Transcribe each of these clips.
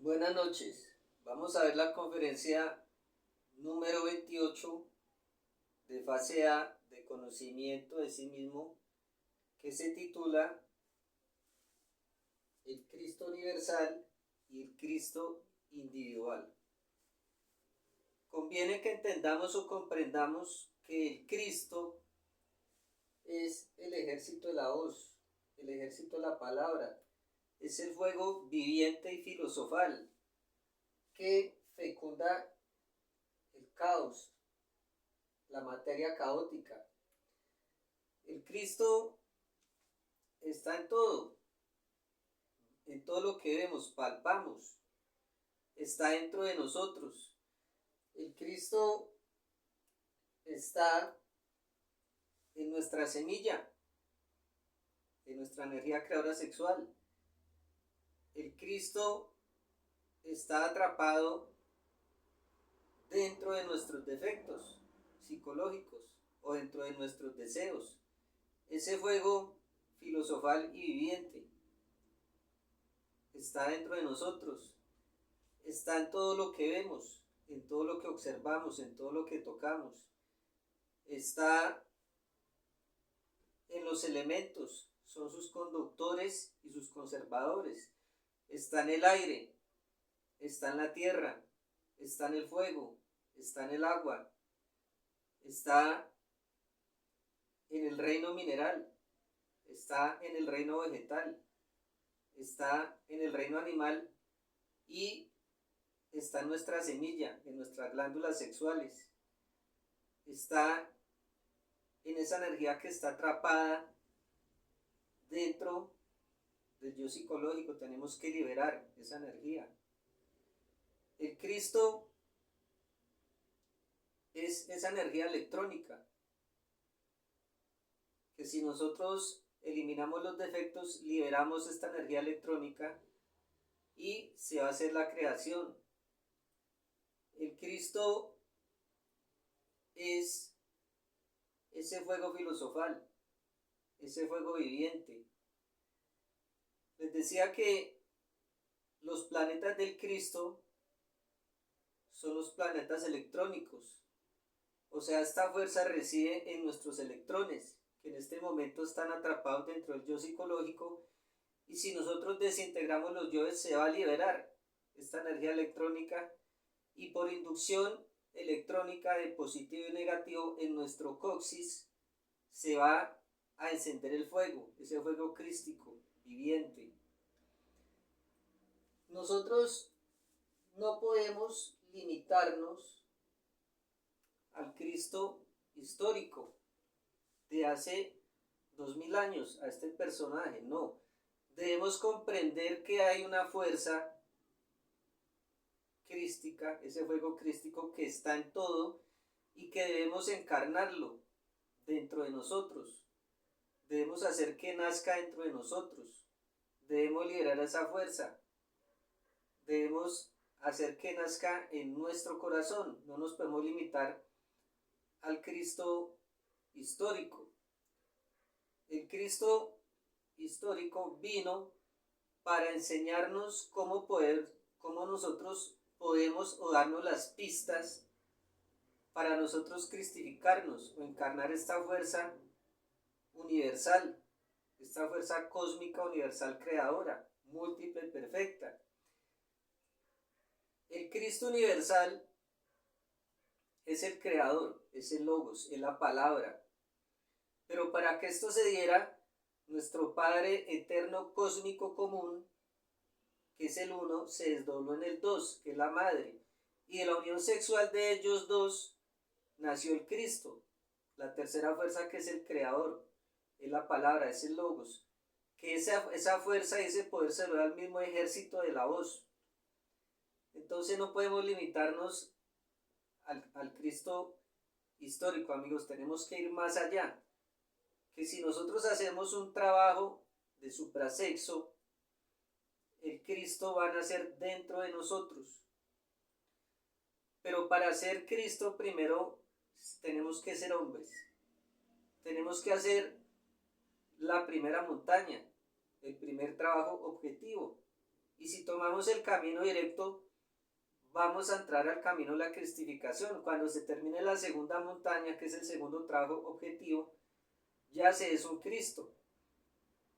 Buenas noches. Vamos a ver la conferencia número 28 de fase A de conocimiento de sí mismo, que se titula El Cristo universal y el Cristo individual. Conviene que entendamos o comprendamos que el Cristo es el ejército de la voz, el ejército de la palabra, es el fuego viviente y filosofal que fecunda el caos, la materia caótica. El Cristo está en todo lo que vemos, palpamos, está dentro de nosotros. El Cristo está en nuestra semilla, en nuestra energía creadora sexual. El Cristo está atrapado dentro de nuestros defectos psicológicos o dentro de nuestros deseos. Ese fuego filosofal y viviente está dentro de nosotros, está en todo lo que vemos, en todo lo que observamos, en todo lo que tocamos, está en los elementos, son sus conductores y sus conservadores, está en el aire, está en la tierra, está en el fuego, está en el agua, está en el reino mineral, está en el reino vegetal, está en el reino animal y está en nuestra semilla, en nuestras glándulas sexuales, está en esa energía que está atrapada dentro del yo psicológico. Tenemos que liberar esa energía. El Cristo es esa energía electrónica que si nosotros eliminamos los defectos, liberamos esta energía electrónica y se va a hacer la creación. El Cristo es ese fuego filosofal, ese fuego viviente. Les decía que los planetas del Cristo son los planetas electrónicos. O sea, esta fuerza reside en nuestros electrones, que en este momento están atrapados dentro del yo psicológico, y si nosotros desintegramos los yoes se va a liberar esta energía electrónica y por inducción electrónica de positivo y negativo en nuestro coxis se va a encender el fuego, ese fuego crístico, viviente. Nosotros no podemos limitarnos al Cristo histórico de hace 2000 años, a este personaje, no. Debemos comprender que hay una fuerza crística, ese fuego crístico que está en todo y que debemos encarnarlo dentro de nosotros. Debemos hacer que nazca dentro de nosotros. Debemos liberar esa fuerza. Debemos hacer que nazca en nuestro corazón. No nos podemos limitar al Cristo histórico. El Cristo histórico vino para enseñarnos cómo nosotros podemos o darnos las pistas para nosotros cristificarnos o encarnar esta fuerza universal, esta fuerza cósmica universal creadora, múltiple, perfecta. El Cristo universal es el creador, es el logos, es la palabra. Pero para que esto se diera, nuestro Padre eterno cósmico común, que es el uno, se desdobló en el dos, que es la madre. Y de la unión sexual de ellos dos nació el Cristo, la tercera fuerza que es el creador, es la palabra, es el logos. Que esa fuerza y ese poder se lo da al mismo ejército de la voz. Entonces no podemos limitarnos al Cristo histórico, amigos, tenemos que ir más allá. Que si nosotros hacemos un trabajo de suprasexo, el Cristo va a nacer dentro de nosotros. Pero para ser Cristo primero tenemos que ser hombres. Tenemos que hacer la primera montaña, el primer trabajo objetivo, Y si tomamos el camino directo, vamos a entrar al camino de la cristificación. Cuando se termine la segunda montaña, que es el segundo trabajo objetivo, ya se es un Cristo.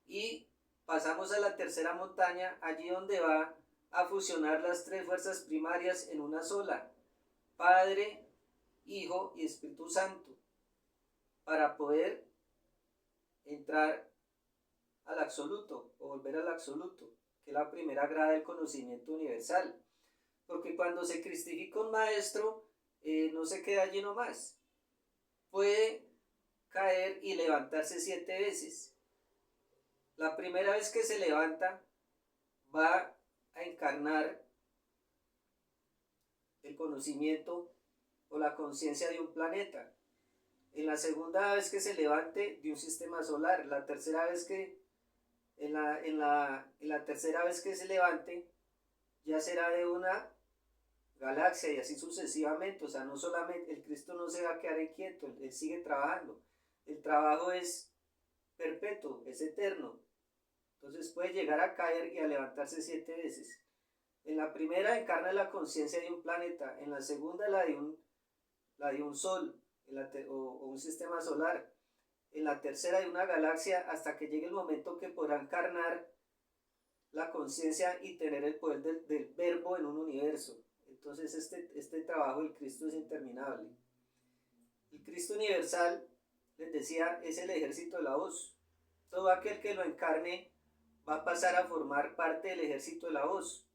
Y pasamos a la tercera montaña, allí donde va a fusionar las tres fuerzas primarias en una sola: Padre, Hijo y Espíritu Santo, para poder entrar al absoluto o volver al absoluto, que es la primera grada del conocimiento universal. Porque cuando se cristifica un maestro, no se queda allí nomás, puede caer y levantarse 7 veces. La primera vez que se levanta va a encarnar el conocimiento o la conciencia de un planeta. En la segunda vez que se levante, de un sistema solar. La tercera vez que en la tercera vez que se levante, ya será de una galaxia, y así sucesivamente. O sea, no solamente el Cristo no se va a quedar quieto, él sigue trabajando. El trabajo es perpetuo, es eterno. Entonces puede llegar a caer y a levantarse 7 veces. En la primera encarna la conciencia de un planeta, en la segunda la de un sol o un sistema solar, en la tercera de una galaxia, hasta que llegue el momento que podrá encarnar la conciencia y tener el poder del verbo en un universo. Entonces este trabajo del Cristo es interminable. El Cristo universal, les decía, es el ejército de la voz. Todo aquel que lo encarne va a pasar a formar parte del ejército de la voz.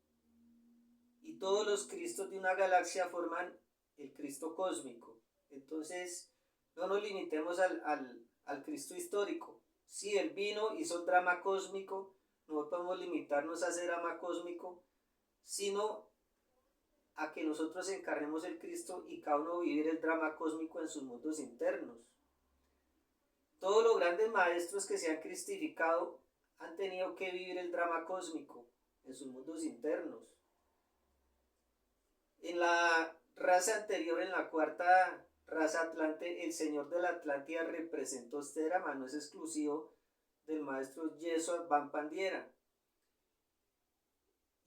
Y todos los Cristos de una galaxia forman el Cristo cósmico. Entonces, no nos limitemos al Cristo histórico. Sí, él vino, hizo el drama cósmico, no podemos limitarnos a ese drama cósmico, sino a que nosotros encarnemos el Cristo y cada uno vivir el drama cósmico en sus mundos internos. Todos los grandes maestros que se han cristificado han tenido que vivir el drama cósmico en sus mundos internos. En la raza anterior, en la cuarta raza Atlante, el señor de la Atlántida representó este drama, no es exclusivo del maestro Yeshua Van Pandiera.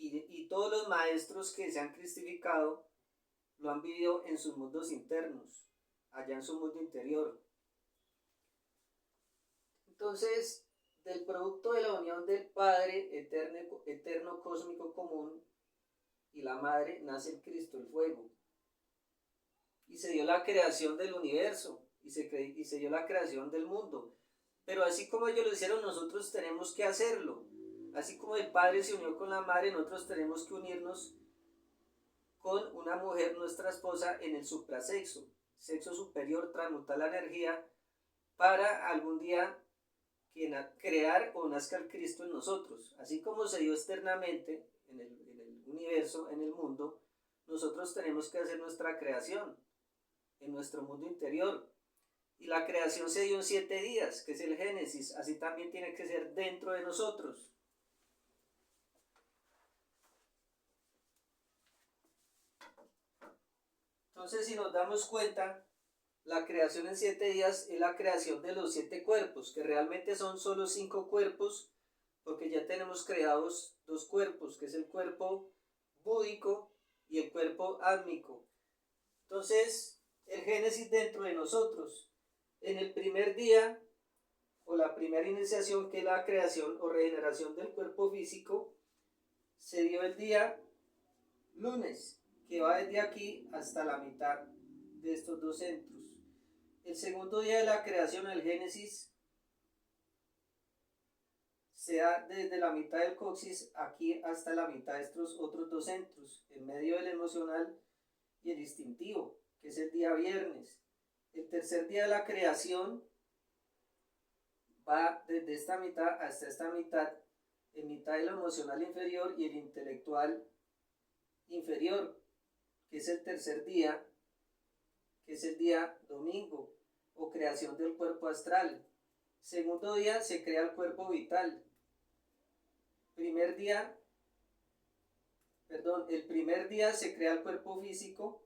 Y todos los maestros que se han cristificado lo han vivido en sus mundos internos, allá en su mundo interior. Entonces, del producto de la unión del Padre eterno cósmico común y la Madre, nace el Cristo, el fuego. Y se dio la creación del universo, y se dio la creación del mundo. Pero así como ellos lo hicieron, nosotros tenemos que hacerlo. Así como el Padre se unió con la Madre, nosotros tenemos que unirnos con una mujer, nuestra esposa, en el suprasexo, sexo superior, transmutar la energía para algún día crear o nazca el Cristo en nosotros. Así como se dio externamente en el universo, en el mundo, nosotros tenemos que hacer nuestra creación en nuestro mundo interior. Y la creación se dio en 7 días, que es el Génesis. Así también tiene que ser dentro de nosotros. Entonces, si nos damos cuenta, la creación en 7 días es la creación de los 7 cuerpos, que realmente son solo 5 cuerpos, porque ya tenemos creados 2 cuerpos, que es el cuerpo búdico y el cuerpo átmico. Entonces, el Génesis dentro de nosotros, en el primer día, o la primera iniciación, que es la creación o regeneración del cuerpo físico, se dio el día lunes, que va desde aquí hasta la mitad de estos 2 centros. El segundo día de la creación, el Génesis, se da desde la mitad del coxis aquí hasta la mitad de estos otros 2 centros, en medio del emocional y el instintivo, que es el día viernes. El tercer día de la creación va desde esta mitad hasta esta mitad, en mitad de lo emocional inferior y el intelectual inferior, que es el tercer día, que es el día domingo, o creación del cuerpo astral. Segundo día se crea el cuerpo vital. El primer día se crea el cuerpo físico.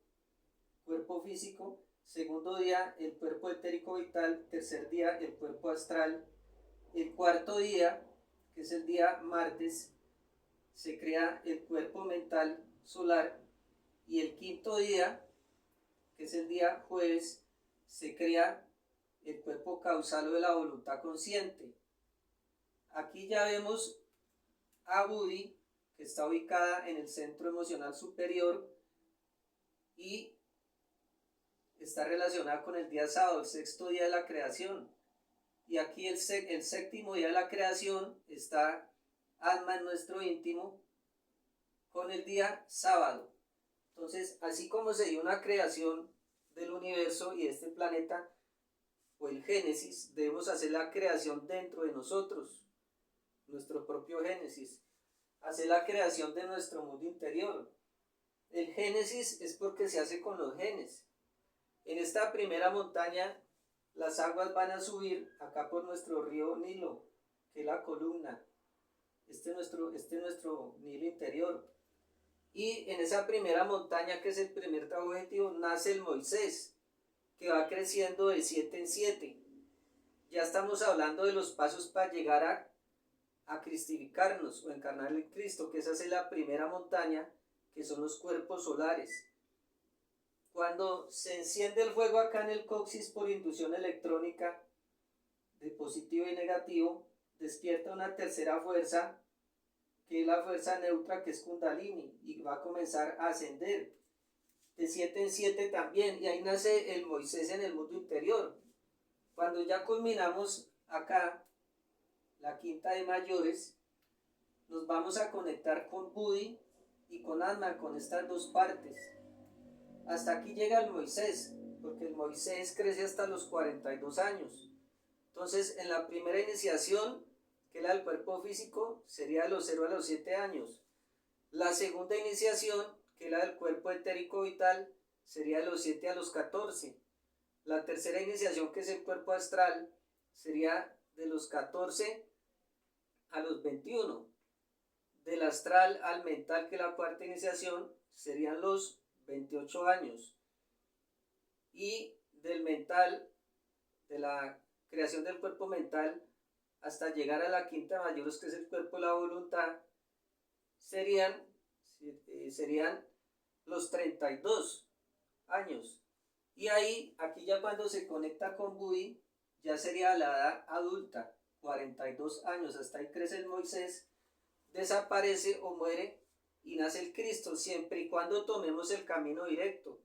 Segundo día el cuerpo etérico vital. Tercer día el cuerpo astral. El cuarto día, que es el día martes, se crea el cuerpo mental solar, y el quinto día, que es el día jueves, se crea el cuerpo causal o de la voluntad consciente. Aquí ya vemos a Budi, que está ubicada en el centro emocional superior y está relacionada con el día sábado, el sexto día de la creación. Y aquí el séptimo día de la creación está Atman, nuestro íntimo, con el día sábado. Entonces, así como se dio una creación del universo y de este planeta, o el Génesis, debemos hacer la creación dentro de nosotros, nuestro propio Génesis, hacer la creación de nuestro mundo interior. El Génesis es porque se hace con los genes. En esta primera montaña, las aguas van a subir acá por nuestro río Nilo, que es la columna. Este es nuestro Nilo interior. Y en esa primera montaña, que es el primer trabajo objetivo, nace el Moisés, que va creciendo de 7 en 7. Ya estamos hablando de los pasos para llegar a cristificarnos o encarnar en Cristo, que esa es la primera montaña, que son los cuerpos solares. Cuando se enciende el fuego acá en el coxis por inducción electrónica de positivo y negativo, despierta una tercera fuerza, que es la fuerza neutra, que es Kundalini, y va a comenzar a ascender de 7 en 7 también, y ahí nace el Moisés en el mundo interior. Cuando ya culminamos acá la quinta de mayores, nos vamos a conectar con Budi y con Atman, con estas dos partes. Hasta aquí llega el Moisés, porque el Moisés crece hasta los 42 años. Entonces, en la primera iniciación, que es la del cuerpo físico, sería de los 0 a los 7 años. La segunda iniciación, que es la del cuerpo etérico vital, sería de los 7 a los 14. La tercera iniciación, que es el cuerpo astral, sería de los 14 a los 21. Del astral al mental, que es la cuarta iniciación, serían los 28 años. Y del mental, de la creación del cuerpo mental, hasta llegar a la quinta mayores, que es el cuerpo de la voluntad, serían los 32 años. Y ahí, aquí ya cuando se conecta con Budi, ya sería la edad adulta, 42 años. Hasta ahí crece el Moisés, desaparece o muere y nace el Cristo, siempre y cuando tomemos el camino directo.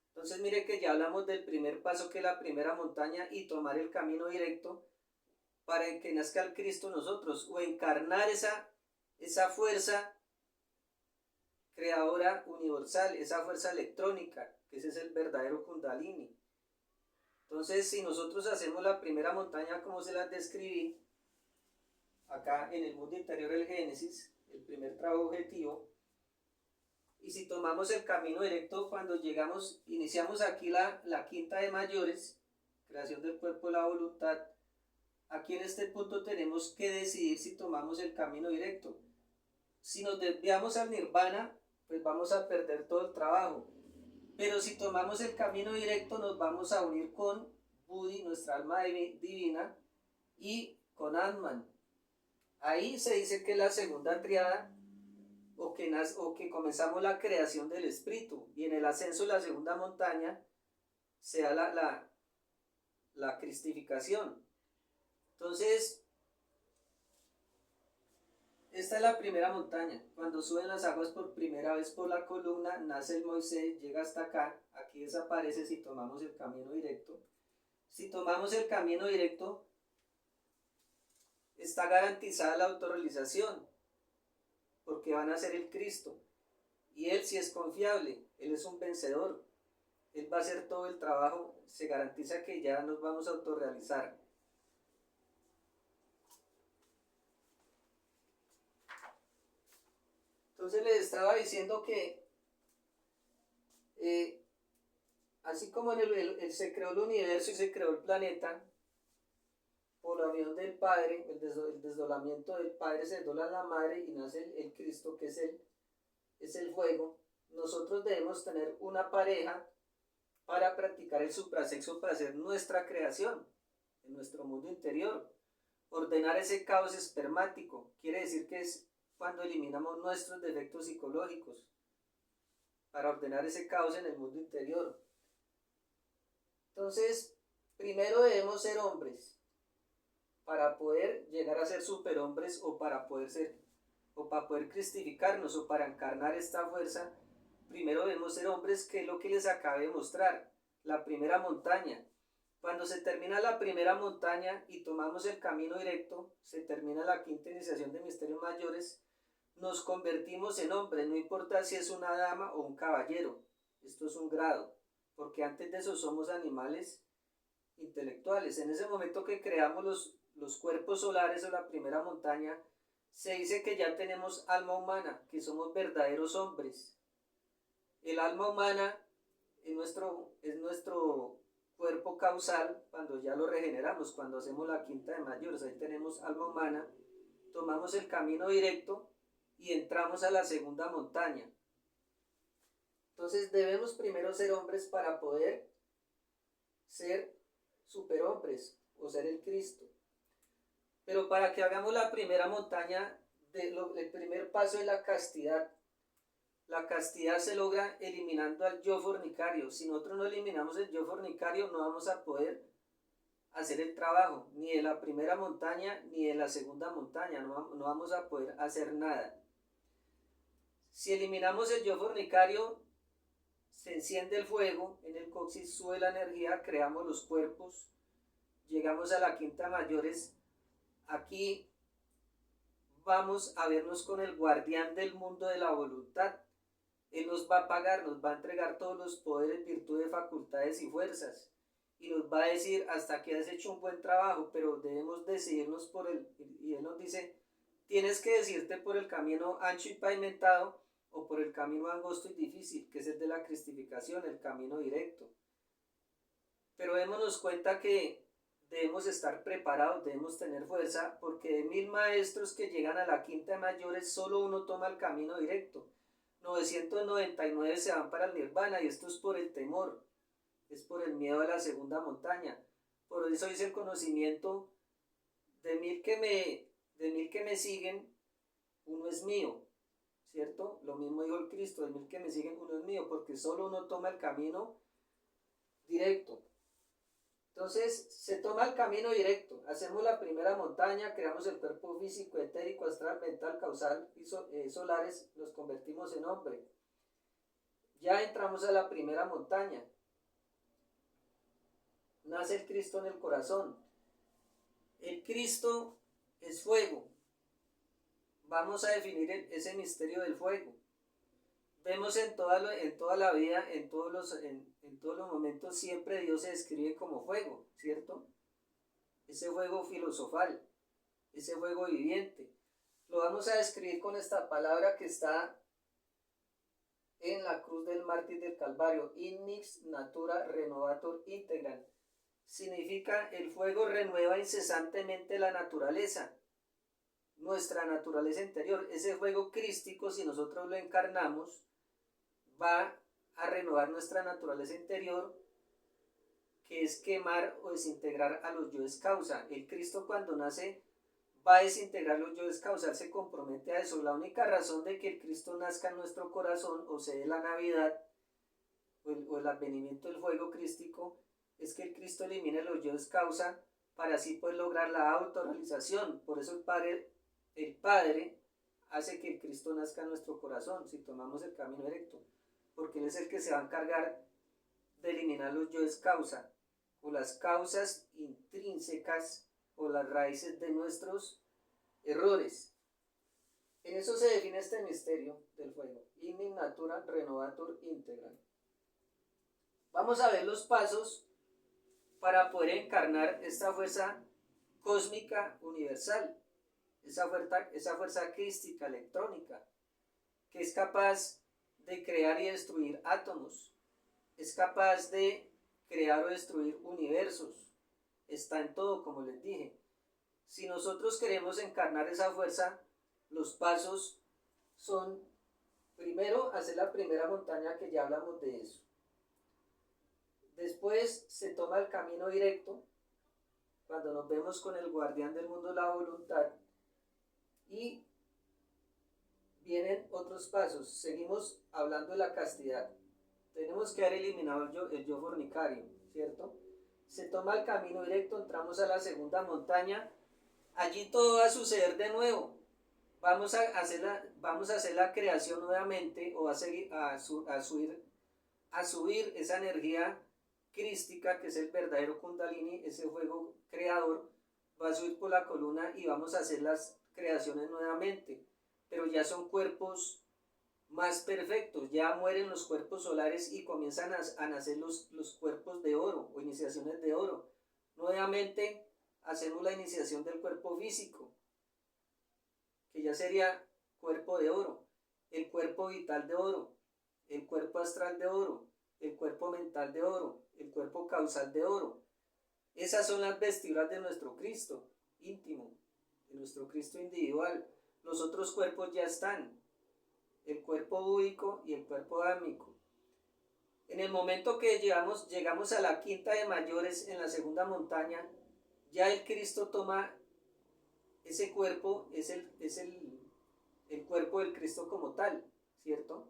Entonces mire que ya hablamos del primer paso, que es la primera montaña, y tomar el camino directo para que nazca el Cristo nosotros, o encarnar esa fuerza creadora universal, esa fuerza electrónica, que ese es el verdadero Kundalini. Entonces, si nosotros hacemos la primera montaña como se las describí, acá en el mundo interior del Génesis, el primer trabajo objetivo, y si tomamos el camino directo, cuando iniciamos aquí la quinta de mayores, creación del cuerpo de la voluntad, aquí en este punto tenemos que decidir si tomamos el camino directo. Si nos desviamos al nirvana, pues vamos a perder todo el trabajo. Pero si tomamos el camino directo, nos vamos a unir con Budi, nuestra alma divina, y con Atman. Ahí se dice que la segunda triada, o que comenzamos la creación del espíritu, y en el ascenso de la segunda montaña se da la cristificación. Entonces, esta es la primera montaña. Cuando suben las aguas por primera vez por la columna, nace el Moisés, llega hasta acá, aquí desaparece si tomamos el camino directo. Si tomamos el camino directo, está garantizada la autorrealización, porque van a ser el Cristo. Y Él sí es confiable, Él es un vencedor. Él va a hacer todo el trabajo, se garantiza que ya nos vamos a autorrealizar. Entonces les estaba diciendo que así como se creó el universo y se creó el planeta, por la unión del Padre, el desdoblamiento del Padre, se desdobla la Madre y nace el Cristo, que es el fuego. Nosotros debemos tener una pareja para practicar el suprasexo, para hacer nuestra creación en nuestro mundo interior. Ordenar ese caos espermático, quiere decir que es cuando eliminamos nuestros defectos psicológicos para ordenar ese caos en el mundo interior. Entonces, primero debemos ser hombres para poder llegar a ser superhombres o para poder cristificarnos o para encarnar esta fuerza. Primero debemos ser hombres, que es lo que les acabé de mostrar, la primera montaña. Cuando se termina la primera montaña y tomamos el camino directo, se termina la quinta iniciación de misterios mayores, nos convertimos en hombres, no importa si es una dama o un caballero, esto es un grado, porque antes de eso somos animales intelectuales. En ese momento que creamos los cuerpos solares o la primera montaña, se dice que ya tenemos alma humana, que somos verdaderos hombres. El alma humana es nuestro cuerpo causal cuando ya lo regeneramos, cuando hacemos la quinta de mayores, ahí tenemos alma humana, tomamos el camino directo y entramos a la segunda montaña. Entonces debemos primero ser hombres para poder ser superhombres o ser el Cristo. Pero para que hagamos la primera montaña, el primer paso es la castidad. La castidad se logra eliminando al yo fornicario. Si nosotros no eliminamos el yo fornicario, no vamos a poder hacer el trabajo, ni de la primera montaña, ni de la segunda montaña, no vamos a poder hacer nada. Si eliminamos el yo fornicario, se enciende el fuego, en el coxis sube la energía, creamos los cuerpos, llegamos a la quinta mayores. Aquí vamos a vernos con el guardián del mundo de la voluntad. Él nos va a pagar, nos va a entregar todos los poderes, virtudes, facultades y fuerzas. Y nos va a decir, hasta aquí has hecho un buen trabajo, pero debemos decidirnos por él. Y él nos dice, tienes que decidirte por el camino ancho y pavimentado o por el camino angosto y difícil, que es el de la cristificación, el camino directo. Pero démonos cuenta que debemos estar preparados, debemos tener fuerza, porque de 1000 maestros que llegan a la quinta de mayores, solo uno toma el camino directo. 999 se van para el nirvana, y esto es por el temor, es por el miedo a la segunda montaña. Por eso dice el conocimiento, de mil que me siguen, uno es mío, ¿cierto? Lo mismo dijo el Cristo, de 1000 que me siguen, uno es mío, porque solo uno toma el camino directo. Entonces se toma el camino directo, hacemos la primera montaña, creamos el cuerpo físico, etérico, astral, mental, causal y solares, nos convertimos en hombre. Ya entramos a la primera montaña, nace el Cristo en el corazón. El Cristo es fuego. Vamos a definir ese misterio del fuego. Vemos en toda la vida, en todos los momentos, siempre Dios se describe como fuego, ¿cierto? Ese fuego filosofal, ese fuego viviente. Lo vamos a describir con esta palabra que está en la cruz del mártir del Calvario, Ignix Natura Renovator Integral. Significa el fuego renueva incesantemente la naturaleza, nuestra naturaleza interior. Ese fuego crístico, si nosotros lo encarnamos, va a renovar nuestra naturaleza interior, que es quemar o desintegrar a los yoes causa. El Cristo cuando nace va a desintegrar los yoes causa, se compromete a eso. La única razón de que el Cristo nazca en nuestro corazón o se dé la Navidad o el advenimiento del fuego crístico es que el Cristo elimine los yoes causa para así poder lograr la autorrealización. Por eso el Padre hace que el Cristo nazca en nuestro corazón si tomamos el camino directo, porque Él es el que se va a encargar de eliminar los yoes causa o las causas intrínsecas o las raíces de nuestros errores. En eso se define este misterio del fuego, Ignis Natura Renovator Integral. Vamos a ver los pasos para poder encarnar esta fuerza cósmica universal, esa fuerza crística electrónica, que es capaz de crear y destruir átomos, es capaz de crear o destruir universos, está en todo, como les dije. Si nosotros queremos encarnar esa fuerza, los pasos son, primero, hacer la primera montaña, que ya hablamos de eso. Después se toma el camino directo, cuando nos vemos con el guardián del mundo de la voluntad, y vienen otros pasos. Seguimos hablando de la castidad. Tenemos que haber eliminado el yo fornicario, ¿cierto? Se toma el camino directo, entramos a la segunda montaña. Allí todo va a suceder de nuevo. Vamos a hacer la creación nuevamente, o a subir esa energía crística, que es el verdadero Kundalini, ese fuego creador, va a subir por la columna y vamos a hacer las creaciones nuevamente. Pero ya son cuerpos más perfectos, ya mueren los cuerpos solares y comienzan a nacer los cuerpos de oro o iniciaciones de oro. Nuevamente hacemos la iniciación del cuerpo físico, que ya sería cuerpo de oro, el cuerpo vital de oro, el cuerpo astral de oro, el cuerpo mental de oro, el cuerpo causal de oro. Esas son las vestiduras de nuestro Cristo íntimo, de nuestro Cristo individual. Los otros cuerpos ya están, el cuerpo búdico y el cuerpo álmico. En el momento que llegamos a la quinta de mayores, en la segunda montaña, ya el Cristo toma ese cuerpo, es el cuerpo del Cristo como tal, ¿cierto?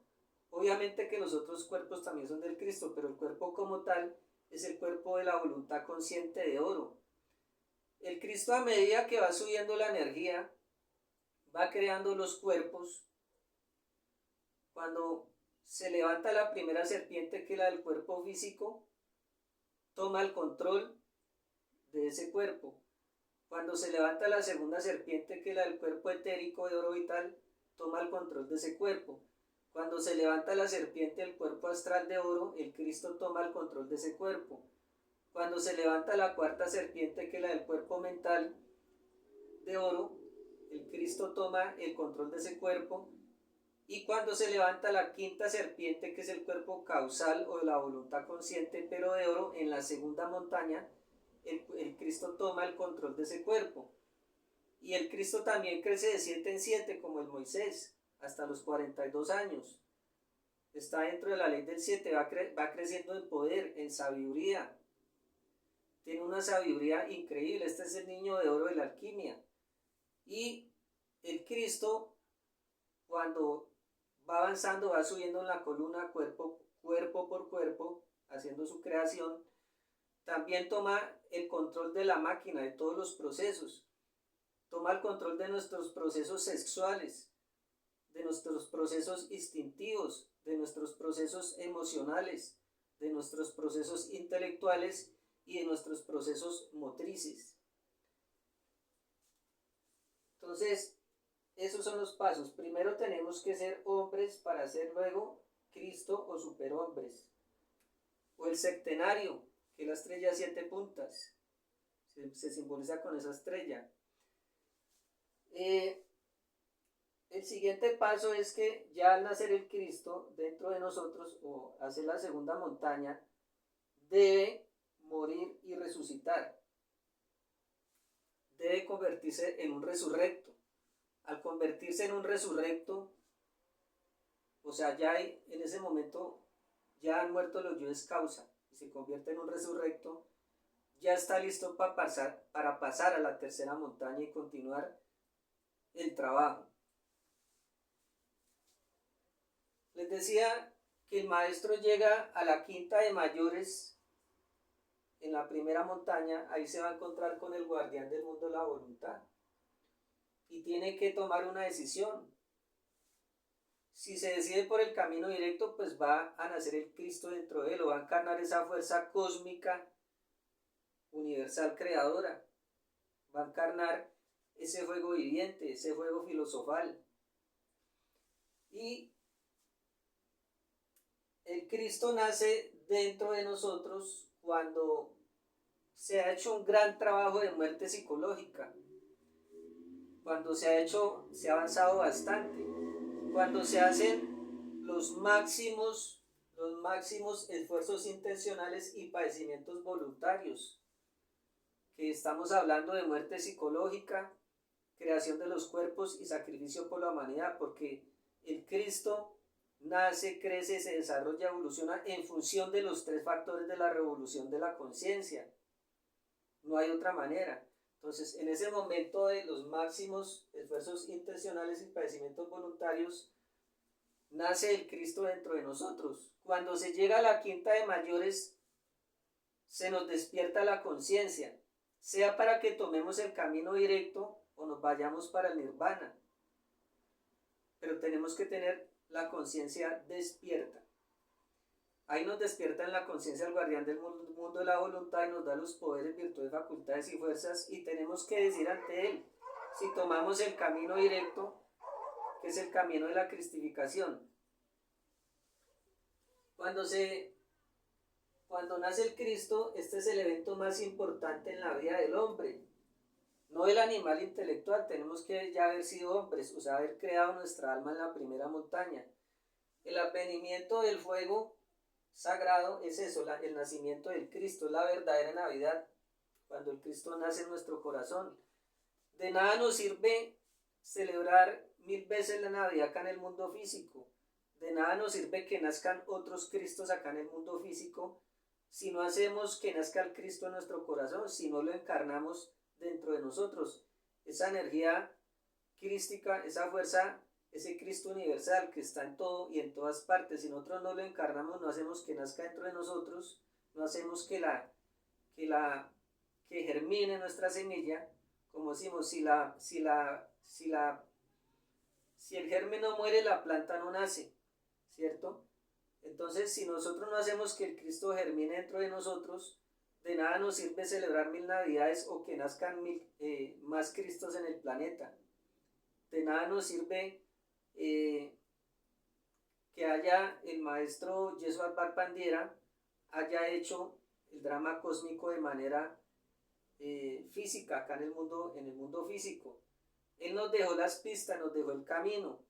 Obviamente que los otros cuerpos también son del Cristo, pero el cuerpo como tal es el cuerpo de la voluntad consciente de oro. El Cristo, a medida que va subiendo la energía, va creando los cuerpos. Cuando se levanta la primera serpiente, que es la del cuerpo físico, toma el control de ese cuerpo. Cuando se levanta la segunda serpiente, que es la del cuerpo etérico de oro vital, toma el control de ese cuerpo. Cuando se levanta la serpiente del cuerpo astral de oro, el Cristo toma el control de ese cuerpo. Cuando se levanta la cuarta serpiente, que es la del cuerpo mental de oro, el Cristo toma el control de ese cuerpo. Y cuando se levanta la quinta serpiente, que es el cuerpo causal o de la voluntad consciente, pero de oro, en la segunda montaña, el Cristo toma el control de ese cuerpo. Y el Cristo también crece de 7 en 7, como el Moisés, hasta los 42 años. Está dentro de la ley del 7, va creciendo en poder, en sabiduría. Tiene una sabiduría increíble. Este es el niño de oro de la alquimia. Y el Cristo, cuando va avanzando, va subiendo en la columna cuerpo por cuerpo, haciendo su creación. También toma el control de la máquina, de todos los procesos. Toma el control de nuestros procesos sexuales, de nuestros procesos instintivos, de nuestros procesos emocionales, de nuestros procesos intelectuales y de nuestros procesos motrices. Entonces, esos son los pasos. Primero tenemos que ser hombres para ser luego Cristo o superhombres. O el septenario, que es la estrella de 7 puntas. Se simboliza con esa estrella. El siguiente paso es que ya al nacer el Cristo dentro de nosotros, o hacer la segunda montaña, debe morir y resucitar. Debe convertirse en un resurrecto. Al convertirse en un resurrecto, o sea, ya en ese momento ya han muerto los yoes causa y se convierte en un resurrecto, ya está listo para pasar a la tercera montaña y continuar el trabajo. Les decía que el maestro llega a la quinta de mayores, en la primera montaña. Ahí se va a encontrar con el guardián del mundo de la voluntad y tiene que tomar una decisión. Si se decide por el camino directo, pues va a nacer el Cristo dentro de él, o va a encarnar esa fuerza cósmica universal creadora, va a encarnar ese fuego viviente, ese fuego filosofal. Y el Cristo nace dentro de nosotros cuando se ha hecho un gran trabajo de muerte psicológica, cuando se ha avanzado bastante, cuando se hacen los máximos esfuerzos intencionales y padecimientos voluntarios, que estamos hablando de muerte psicológica, creación de los cuerpos y sacrificio por la humanidad, porque el Cristo nace, crece, se desarrolla, evoluciona en función de los 3 factores de la revolución de la conciencia. No hay otra manera. Entonces, en ese momento de los máximos esfuerzos intencionales y padecimientos voluntarios, nace el Cristo dentro de nosotros. Cuando se llega a la quinta de mayores, se nos despierta la conciencia, sea para que tomemos el camino directo o nos vayamos para el nirvana. Pero tenemos que tener la conciencia despierta. Ahí nos despierta en la conciencia el guardián del mundo de la voluntad y nos da los poderes, virtudes, facultades y fuerzas, y tenemos que decir ante él si tomamos el camino directo, que es el camino de la cristificación. Cuando nace el Cristo, este es el evento más importante en la vida del hombre, no del animal intelectual. Tenemos que ya haber sido hombres, o sea, haber creado nuestra alma en la primera montaña. El advenimiento del fuego sagrado es eso, el nacimiento del Cristo, es la verdadera Navidad, cuando el Cristo nace en nuestro corazón. De nada nos sirve celebrar 1000 veces la Navidad acá en el mundo físico, de nada nos sirve que nazcan otros Cristos acá en el mundo físico, si no hacemos que nazca el Cristo en nuestro corazón, si no lo encarnamos dentro de nosotros. Esa energía crística, esa fuerza, ese Cristo universal que está en todo y en todas partes, si nosotros no lo encarnamos, no hacemos que nazca dentro de nosotros, no hacemos que germine nuestra semilla, como decimos, si el germen no muere, la planta no nace, ¿cierto? Entonces, si nosotros no hacemos que el Cristo germine dentro de nosotros, de nada nos sirve celebrar 1000 Navidades o que nazcan más Cristos en el planeta. De nada nos sirve que haya el maestro Yeshua Barbandiera haya hecho el drama cósmico de manera física acá en el mundo físico. Él nos dejó las pistas, nos dejó el camino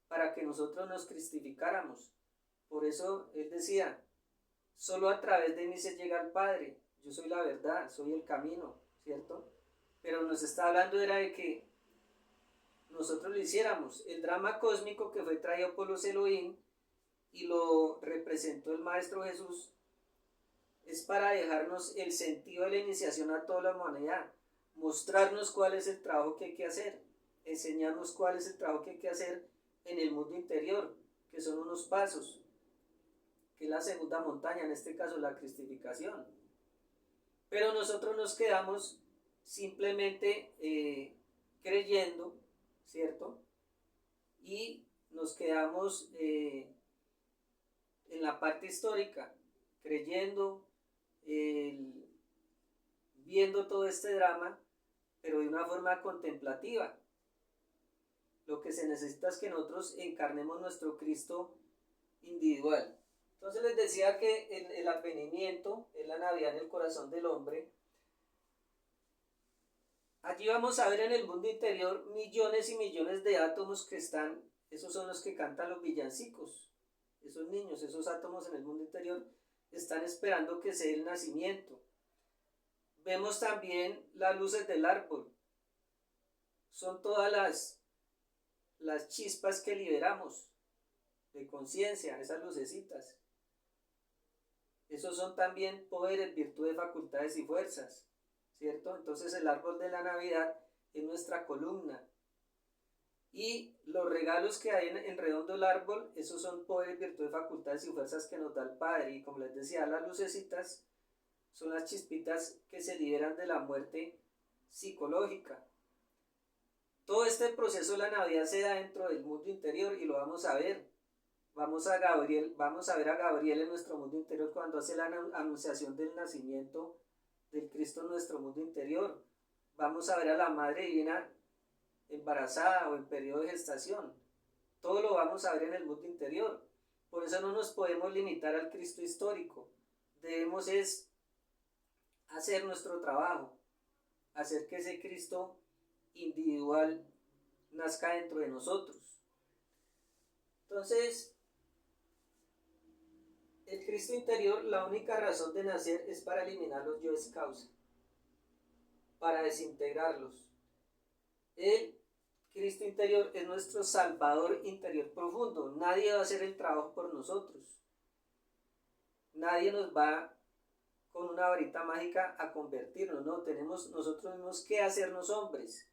para que nosotros nos cristificáramos. Por eso él decía, solo a través de mí se llega al Padre, yo soy la verdad, soy el camino, ¿cierto? Pero nos está hablando era de que nosotros lo hiciéramos. El drama cósmico que fue traído por los Elohim y lo representó el Maestro Jesús es para dejarnos el sentido de la iniciación a toda la humanidad, mostrarnos cuál es el trabajo que hay que hacer, enseñarnos cuál es el trabajo que hay que hacer en el mundo interior, que son unos pasos, que es la segunda montaña, en este caso la cristificación. Pero nosotros nos quedamos simplemente creyendo, ¿cierto? Y nos quedamos en la parte histórica, creyendo, viendo todo este drama, pero de una forma contemplativa. Lo que se necesita es que nosotros encarnemos nuestro Cristo individual. Entonces les decía que el advenimiento es la Navidad en el corazón del hombre. Allí vamos a ver en el mundo interior millones y millones de átomos que están, esos son los que cantan los villancicos, esos niños, esos átomos en el mundo interior están esperando que sea el nacimiento. Vemos también las luces del árbol, son todas las chispas que liberamos de conciencia, esas lucecitas. Esos son también poderes, virtudes, facultades y fuerzas, ¿cierto? Entonces el árbol de la Navidad es nuestra columna. Y los regalos que hay en redondo el árbol, esos son poderes, virtudes, facultades y fuerzas que nos da el Padre. Y como les decía, las lucecitas son las chispitas que se liberan de la muerte psicológica. Todo este proceso de la Navidad se da dentro del mundo interior y lo vamos a ver. Vamos a ver a Gabriel en nuestro mundo interior cuando hace la anunciación del nacimiento del Cristo en nuestro mundo interior. Vamos a ver a la Madre Divina embarazada o en periodo de gestación. Todo lo vamos a ver en el mundo interior. Por eso no nos podemos limitar al Cristo histórico. Debemos es hacer nuestro trabajo, hacer que ese Cristo individual nazca dentro de nosotros. Entonces, el Cristo interior, la única razón de nacer es para eliminar los yoes causa, para desintegrarlos. El Cristo interior es nuestro Salvador interior profundo. Nadie va a hacer el trabajo por nosotros. Nadie nos va, con una varita mágica a convertirnos, no, tenemos nosotros mismos que hacernos hombres.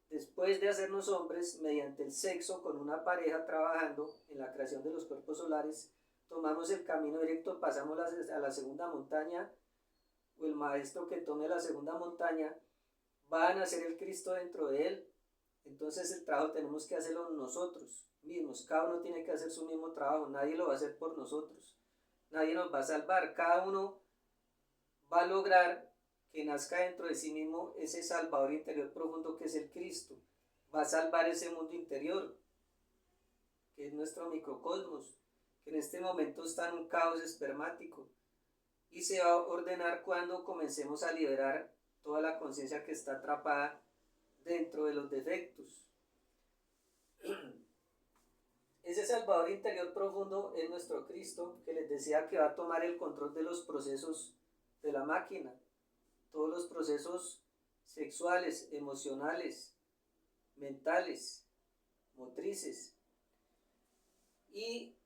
Después de hacernos hombres, mediante el sexo con una pareja trabajando en la creación de los cuerpos solares, tomamos el camino directo, pasamos a la segunda montaña, o el maestro que tome la segunda montaña va a nacer el Cristo dentro de él. Entonces el trabajo tenemos que hacerlo nosotros mismos, cada uno tiene que hacer su mismo trabajo, nadie lo va a hacer por nosotros, nadie nos va a salvar, cada uno va a lograr que nazca dentro de sí mismo ese Salvador interior profundo que es el Cristo, va a salvar ese mundo interior, que es nuestro microcosmos, que en este momento está en un caos espermático, y se va a ordenar cuando comencemos a liberar toda la conciencia que está atrapada dentro de los defectos. Ese Salvador interior profundo es nuestro Cristo, que les decía que va a tomar el control de los procesos de la máquina, todos los procesos sexuales, emocionales, mentales, motrices, y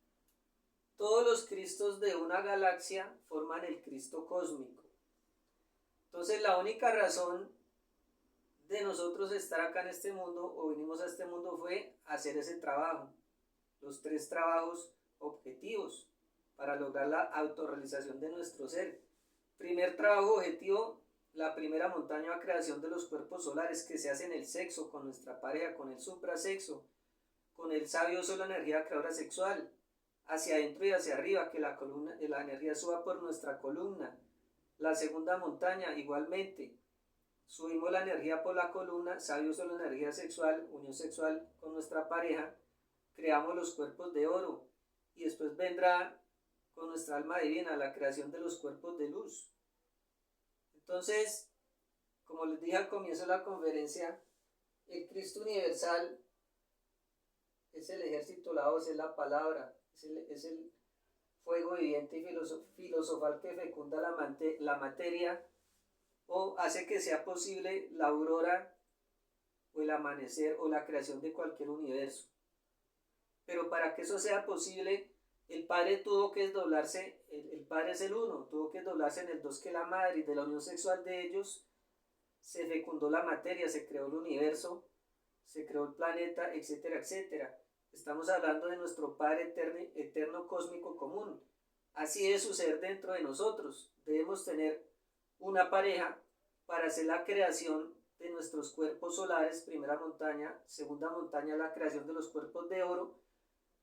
todos los Cristos de una galaxia forman el Cristo cósmico. Entonces la única razón de nosotros estar acá en este mundo, o vinimos a este mundo, fue hacer ese trabajo, los 3 trabajos objetivos para lograr la autorrealización de nuestro ser. Primer trabajo objetivo, la primera montaña de creación de los cuerpos solares, que se hace en el sexo, con nuestra pareja, con el suprasexo, con el sabio uso de la energía creadora sexual, hacia adentro y hacia arriba, que la energía suba por nuestra columna. La segunda montaña, igualmente, subimos la energía por la columna, sabio uso de la energía sexual, unión sexual con nuestra pareja, creamos los cuerpos de oro, y después vendrá con nuestra alma divina la creación de los cuerpos de luz. Entonces, como les dije al comienzo de la conferencia, el Cristo universal es el ejército la voz, es la palabra, es el fuego viviente y filosofal que fecunda la materia, o hace que sea posible la aurora o el amanecer o la creación de cualquier universo. Pero para que eso sea posible, el Padre tuvo que desdoblarse, el Padre es el uno, tuvo que desdoblarse en el dos, que la madre, y de la unión sexual de ellos se fecundó la materia, se creó el universo, se creó el planeta, etcétera, etcétera. Estamos hablando de nuestro Padre eterno cósmico común. Así debe suceder dentro de nosotros. Debemos tener una pareja para hacer la creación de nuestros cuerpos solares, primera montaña, segunda montaña, la creación de los cuerpos de oro,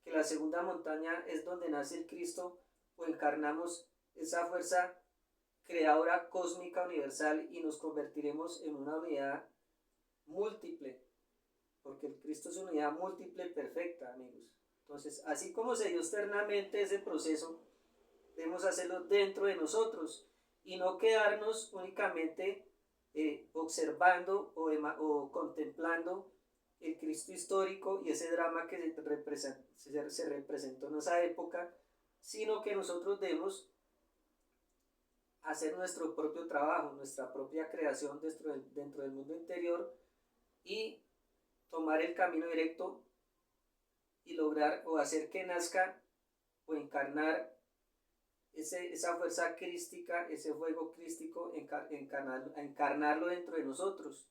que la segunda montaña es donde nace el Cristo, o encarnamos esa fuerza creadora cósmica universal y nos convertiremos en una unidad múltiple, porque el Cristo es una unidad múltiple perfecta, amigos. Entonces, así como se dio externamente ese proceso, debemos hacerlo dentro de nosotros y no quedarnos únicamente observando o contemplando el Cristo histórico y ese drama que se representó en esa época, sino que nosotros debemos hacer nuestro propio trabajo, nuestra propia creación dentro del mundo interior, y tomar el camino directo y lograr o hacer que nazca o encarnar esa fuerza crística, ese fuego crístico, encarnarlo dentro de nosotros.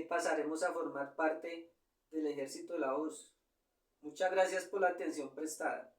Pasaremos a formar parte del ejército de la voz. Muchas gracias por la atención prestada.